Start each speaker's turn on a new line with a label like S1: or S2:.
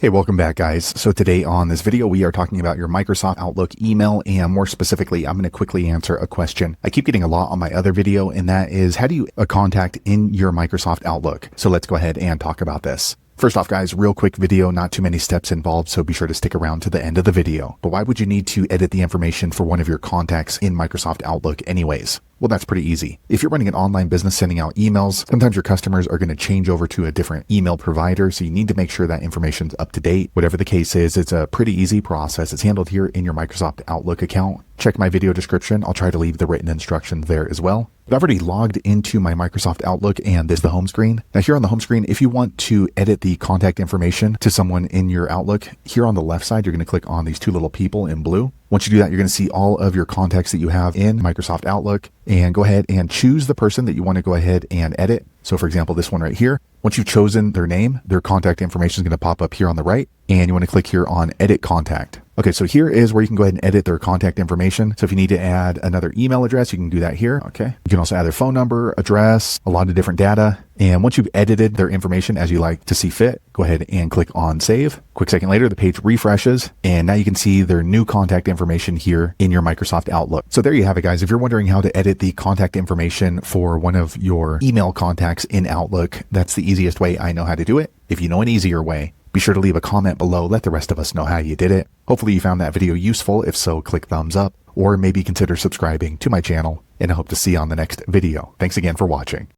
S1: Hey, welcome back, guys. So today on this video, we are talking about your Microsoft Outlook email, and more specifically, I'm going to quickly answer a question I keep getting a lot on my other video, and that is, how do you contact in your Microsoft Outlook? So let's go ahead and talk about this. First off, guys, real quick video, not too many steps involved, so be sure to stick around to the end of the video. But why would you need to edit the information for one of your contacts in Microsoft Outlook anyways? Well, that's pretty easy. If you're running an online business sending out emails, sometimes your customers are going to change over to a different email provider, so you need to make sure that information's up to date. Whatever the case is, it's a pretty easy process. It's handled here in your Microsoft Outlook account. Check my video description. I'll try to leave the written instructions there as well. But I've already logged into my Microsoft Outlook, and this is the home screen. Now here on the home screen, if you want to edit the contact information to someone in your Outlook, here on the left side, you're going to click on these two little people in blue. Once you do that, you're going to see all of your contacts that you have in Microsoft Outlook, and go ahead and choose the person that you want to go ahead and edit. So for example, this one right here, once you've chosen their name, their contact information is going to pop up here on the right, and you want to click here on Edit Contact. Okay, so here is where you can go ahead and edit their contact information. So if you need to add another email address, you can do that here. Okay. You can also add their phone number, address, a lot of different data. And once you've edited their information as you like to see fit, go ahead and click on Save. Quick second later, the page refreshes, and now you can see their new contact information here in your Microsoft Outlook. So there you have it, guys. If you're wondering how to edit the contact information for one of your email contacts in Outlook, that's the easiest way I know how to do it. If you know an easier way, be sure to leave a comment below. Let the rest of us know how you did it. Hopefully you found that video useful. If so, click thumbs up, or maybe consider subscribing to my channel, and I hope to see you on the next video. Thanks again for watching.